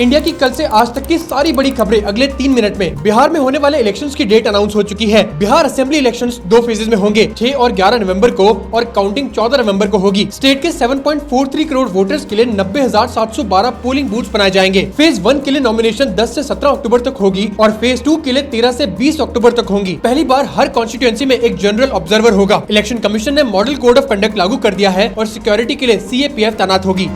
India की कल से आज तक की सारी बड़ी खबरें अगले 3 मिनट में। बिहार में होने वाले इलेक्शंस की डेट अनाउंस हो चुकी है। बिहार असेंबली इलेक्शंस 2 फेजेज में होंगे, 6 और 11 नवंबर को, और काउंटिंग 14 नवंबर को होगी। स्टेट के 7.43 करोड़ वोटर्स के लिए 90,712 पोलिंग बूथ्स बनाए जाएंगे। फेज 1 के लिए नॉमिनेशन 10 से 17 अक्टूबर तक होगी और फेज 2 के लिए 13 से 20 अक्टूबर तक होंगी। पहली बार हर कॉन्स्टिट्यूएंसी में एक जनरल ऑब्जर्वर होगा। इलेक्शन कमीशन ने मॉडल कोड ऑफ कंडक्ट लागू कर दिया है और सिक्योरिटी के लिए CAPF तैनात होगी।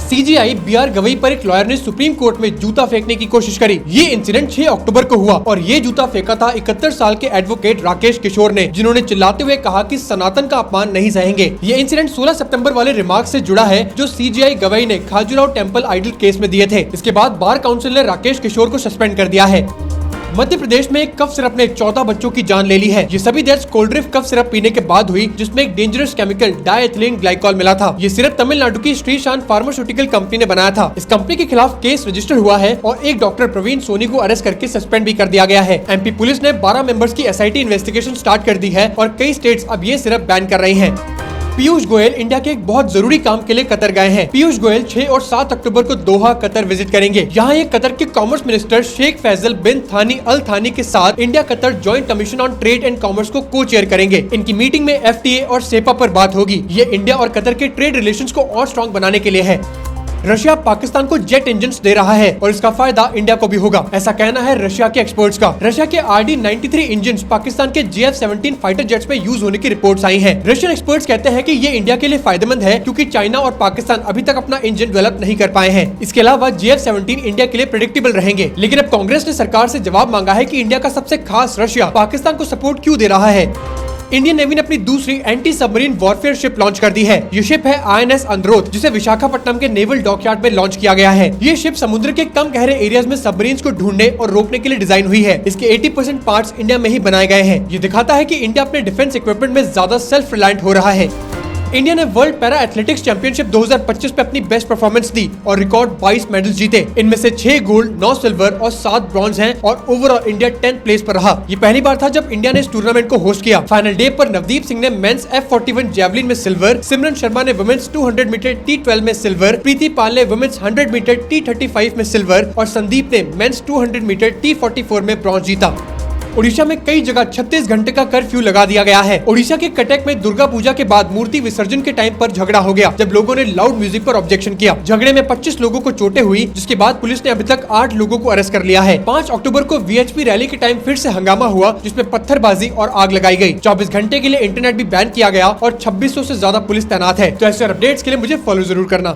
CGI BR गवई पर एक लॉयर ने सुप्रीम कोर्ट में जूता फेंकने की कोशिश करी। ये इंसिडेंट 6 अक्टूबर को हुआ और ये जूता फेंका था 71 साल के एडवोकेट राकेश किशोर ने, जिन्होंने चिल्लाते हुए कहा कि सनातन का अपमान नहीं सहेंगे। ये इंसिडेंट 16 सितंबर वाले रिमार्क से जुड़ा है जो CGI गवई ने खाजूराहो टेम्पल आइडल केस में दिए थे। इसके बाद बार काउंसिल ने राकेश किशोर को सस्पेंड कर दिया है। मध्य प्रदेश में एक कफ सिरप ने 14 बच्चों की जान ले ली है। ये सभी deaths Coldrif cough syrup पीने के बाद हुई, जिसमें एक डेंजरस केमिकल डायथिलीन ग्लाइकॉल मिला था। ये सिरप तमिलनाडु की श्रीशान फार्मास्यूटिकल कंपनी ने बनाया था। इस कंपनी के खिलाफ केस रजिस्टर हुआ है और एक डॉक्टर प्रवीण सोनी को अरेस्ट करके सस्पेंड भी कर दिया गया है। MP पुलिस ने 12 मेंबर्स की SIT इन्वेस्टिगेशन स्टार्ट कर दी है और कई स्टेट्स अब ये सिरप बैन कर रही हैं। पीयूष गोयल इंडिया के एक बहुत जरूरी काम के लिए कतर गए हैं। पीयूष गोयल 6 और 7 अक्टूबर को दोहा कतर विजिट करेंगे। यहाँ ये कतर के कॉमर्स मिनिस्टर शेख फैसल बिन थानी अल थानी के साथ India Qatar joint commission on trade and commerce को को-चेयर करेंगे। इनकी मीटिंग में FTA और सेपा पर बात होगी। ये इंडिया और कतर के ट्रेड रिलेशंस को और स्ट्रॉन्ग बनाने के लिए है। रशिया पाकिस्तान को जेट इंजन्स दे रहा है और इसका फायदा इंडिया को भी होगा, ऐसा कहना है रशिया के एक्सपर्ट्स का। रशिया के RD-93 इंजन्स पाकिस्तान के JF-17 फाइटर जेट्स में यूज होने की रिपोर्ट्स आई हैं। रशियन एक्सपर्ट्स कहते हैं कि ये इंडिया के लिए फायदेमंद है क्योंकि चाइना और पाकिस्तान अभी तक अपना इंजन डेवलप नहीं कर पाए हैं। इसके अलावा JF-17 इंडिया के लिए प्रेडिक्टेबल रहेंगे। लेकिन अब कांग्रेस ने सरकार से जवाब मांगा है कि इंडिया का सबसे खास रशिया पाकिस्तान को सपोर्ट क्यों दे रहा है। इंडियन नेवी ने अपनी दूसरी anti submarine warfare ship launch कर दी है। ये शिप है INS अंद्रोथ, जिसे विशाखापट्टनम के नेवल डॉकयार्ड में लॉन्च किया गया है। ये शिप समुद्र के कम गहरे एरियाज में सबमरीन्स को ढूंढने और रोकने के लिए डिजाइन हुई है। इसके 80% पार्ट्स इंडिया में ही बनाए गए हैं। ये दिखाता है कि इंडिया अपने डिफेंस इक्विपमेंट में ज्यादा सेल्फ रिलायंट हो रहा है। इंडिया ने वर्ल्ड पैरा एथलेटिक्स चैंपियनशिप 2025 पे अपनी बेस्ट परफॉर्मेंस दी और रिकॉर्ड 22 मेडल्स जीते। इनमें से 6 गोल्ड, 9 सिल्वर और 7 ब्रॉन्ज हैं और ओवरऑल इंडिया 10th प्लेस पर रहा। ये पहली बार था जब इंडिया ने इस टूर्नामेंट को होस्ट किया। फाइनल डे पर नवदीप सिंह ने मेंस F41 जेवलिन में सिल्वर, सिमरन शर्मा ने वुमेन्स 200 मीटर T12 में सिल्वर, प्रीति पाल ने वुमेन्स 100 मीटर T35 में सिल्वर और संदीप ने मेंस 200 मीटर T44 में ब्रॉन्ज जीता। ओडिशा में कई जगह 36 घंटे का कर्फ्यू लगा दिया गया है। ओडिशा के कटक में दुर्गा पूजा के बाद मूर्ति विसर्जन के टाइम पर झगड़ा हो गया जब लोगों ने लाउड म्यूजिक पर ऑब्जेक्शन किया। झगड़े में 25 लोगों को चोटें हुई, जिसके बाद पुलिस ने अभी तक 8 लोगों को अरेस्ट कर लिया है। 5 अक्टूबर को VHP रैली के टाइम फिर से हंगामा हुआ, जिसमें पत्थरबाजी और आग लगाई गई। 24 घंटे के लिए इंटरनेट भी बैन किया गया और 2600 से ज्यादा पुलिस तैनात है। तो ऐसे अपडेट्स के लिए मुझे फॉलो जरूर करना।